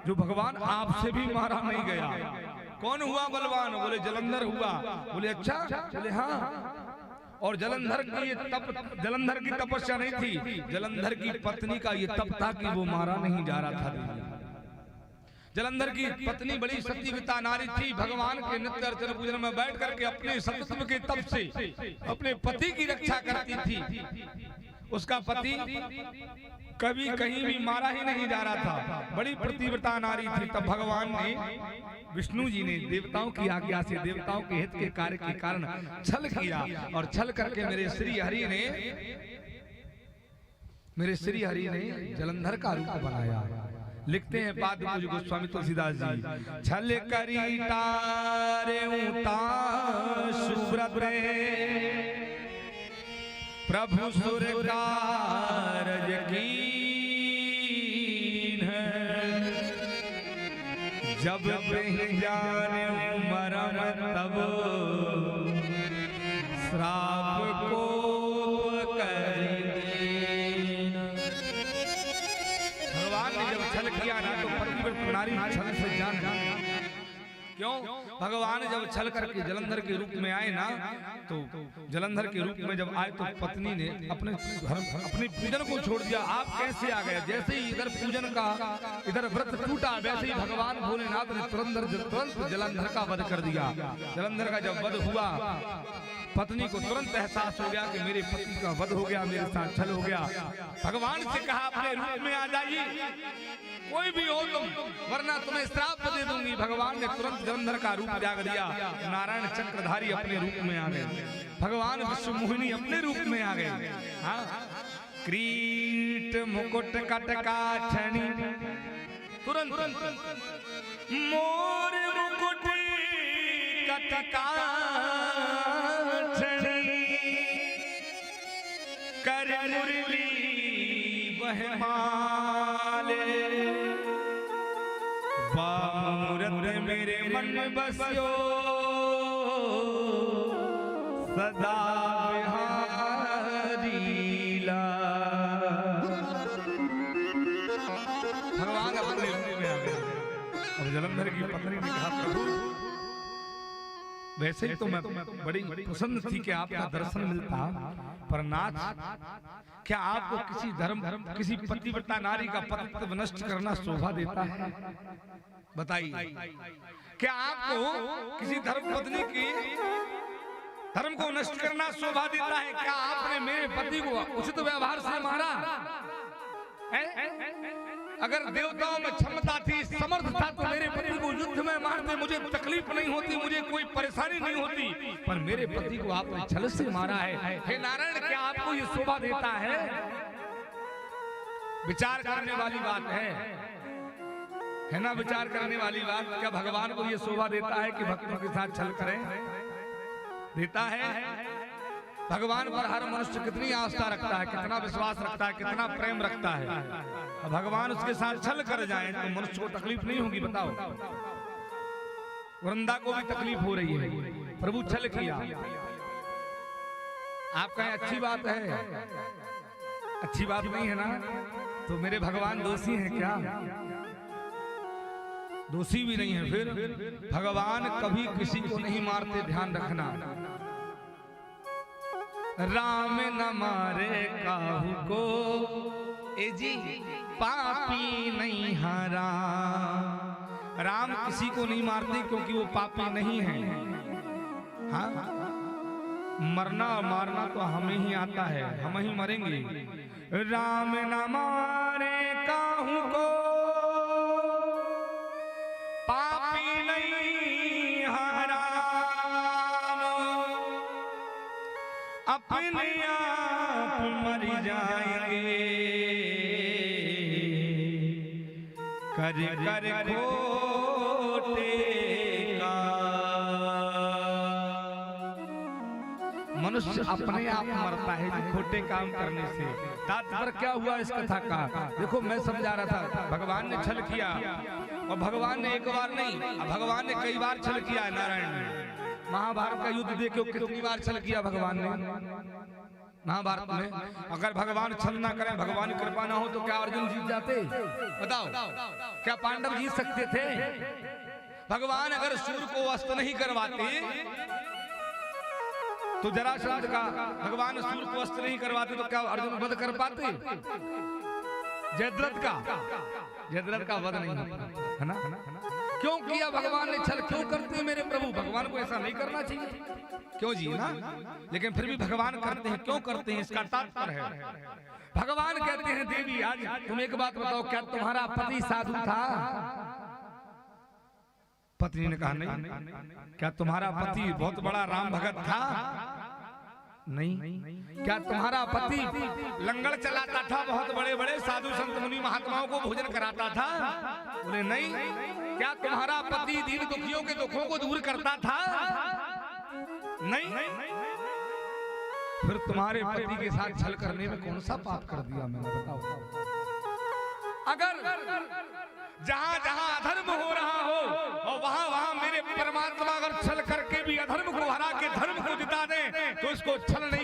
जो भगवान आपसे भी मारा नहीं गया। कौन हुआ बलवान? बोले जलंधर हुआ। बोले अच्छा? बोले हाँ। और जलंधर की तपस्या नहीं थी, जलंधर की पत्नी का ये तप था कि वो मारा नहीं जा रहा था। जलंधर की पत्नी बड़ी सतीव्रता नारी थी, भगवान के नित्य अर्चन पूजन में बैठ करके अपने सतत्व के तप से अपने पति की रक्षा करती थी। उसका पति कभी कहीं भी मारा ही नहीं जा रहा था, बड़ी पतिव्रता नारी थी। तब भगवान ने, विष्णु जी ने देवताओं की आज्ञा से, देवताओं के हित के कार्य के कारण छल किया, और छल करके मेरे श्री हरि ने जलंधर का रूप बनाया। लिखते हैं पाद पूज्य गोस्वामी तुलसीदास जी, छल करी तारे सुब्रत प्रभु सुर कारज कीन, जब जाने मरम तब श्राप को किया ना तो पतिव्रता नारी छल से जान। क्यों? भगवान जब छल करके जलंधर के रूप में आए ना, तो जलंधर के रूप में जब आए तो पत्नी ने अपने पूजन को छोड़ दिया। आप कैसे आ गए? जैसे ही इधर पूजन का, इधर व्रत टूटा, वैसे ही भगवान भोलेनाथ ने तुरंत जलंधर का वध कर दिया। जलंधर का जब वध हुआ, पत्नी को तुरंत एहसास हो गया कि मेरे पति का वध हो गया, मेरे साथ छल हो गया। भगवान से कहा अपने रूप में आ जाइए, कोई भी हो तुम, वरना तुम्हें श्राप दे दूंगी। भगवान ने तुरंत जलंधर का रूप त्याग दिया, नारायण चक्रधारी अपने रूप में आ गए, भगवान विश्व मोहिनी अपने रूप में आ गए। हाँ, क्रीट मुकुट कटका छणी, तुरंत मोर मुकुट कटका कर मुरली बहमाले, बामूरत मेरे मन में बसियो सदा बिहारी लाल। भगवान अपने रूप में आ गए। अब जलंधर की पत्नी ने कहा, प्रभु वैसे ही तो मैं बड़ी प्रसन्न थी कि आपका दर्शन मिलता, पर नाथ क्या आपको किसी पतिव्रता नारी का पतित्व नष्ट करना शोभा देता है? बताइए, क्या आपको किसी धर्मपत्नी की धर्म को नष्ट करना शोभा देता है? क्या आपने मेरे पति को उचित व्यवहार से मारा? अगर देवताओं में क्षमता थी, समर्थ था, तो मेरे पति को युद्ध में मारते, मुझे तकलीफ नहीं होती, मुझे कोई परेशानी नहीं होती, पर मेरे पति को आपने छल से मारा है। हे नारायण, क्या आपको ये शोभा देता है? विचार करने वाली बात है ना? विचार करने वाली बात। क्या भगवान को ये शोभा देता है कि भक्तों के साथ छल करें? देता है? भगवान पर हर मनुष्य कितनी आस्था रखता है, कितना विश्वास रखता है, कितना प्रेम रखता है। भगवान उसके साथ छल कर जाए तो मनुष्य को तकलीफ नहीं होगी? बताओ, वृंदा को भी तकलीफ हो रही है, प्रभु छल किया। आप कहें अच्छी बात है? अच्छी बात नहीं है ना? तो मेरे भगवान दोषी हैं क्या? दोषी भी नहीं है। फिर भगवान कभी किसी को नहीं मारते, ध्यान रखना। राम न मारे काहू को, ए जी पापी नहीं हरा। राम किसी को नहीं मारते क्योंकि वो पापी नहीं है। हाँ, मरना और मारना तो हमें ही आता है, हम ही मरेंगे। राम न मारे काहू को, पापी नहीं हरा। अपने आप मर जाएंगे, कर कर खोटे का। मनुष्य अपने आप मरता है खोटे काम करने से। तात्पर्य क्या हुआ इस कथा का? देखो, मैं समझा रहा था, भगवान ने छल किया, और भगवान ने एक बार नहीं, भगवान ने कई बार छल किया है। नारायण ने महाभारत का युद्ध देखो, कितनी बार छल किया भगवान ने। महाभारत में अगर भगवान छल ना करें, भगवान की कृपा ना हो तो क्या अर्जुन जीत जाते? बताओ, क्या पांडव जीत सकते थे? भगवान अगर सूर्य को अस्त नहीं करवाते तो जरासंध का, भगवान सूर्य को अस्त नहीं करवाते तो क्या अर्जुन वध कर पाते? जयद्रथ का वध नहीं होता है ना? क्यों किया भगवान ने छल? क्यों करते हैं मेरे प्रभु? भगवान को ऐसा नहीं करना चाहिए, क्यों जी ना? लेकिन फिर भी भगवान करते हैं। क्यों करते हैं इसका तात्पर्य है, भगवान कहते हैं देवी आज तुम एक बात बताओ, क्या तुम्हारा पति साधु था? पत्नी ने कहा नहीं। क्या तुम्हारा पति बहुत बड़ा राम भगत था? नहीं। क्या तुम्हारा पति लंगर चलाता था, बहुत बड़े बड़े साधु संत मुनि महात्माओं को भोजन कराता था? बोले नहीं। क्या तुम्हारा पति दीन दुखियों के दुखों को दूर करता था? नहीं। फिर तुम्हारे पति के साथ छल करने में कौन सा पाप कर दिया मैंने, बताओ? अगर जहां जहां अधर्म हो रहा हो और वहां वहां मेरे परमात्मा अगर छल करके भी अधर्म को हरा के धर्म को जिता दे तो इसको छल नहीं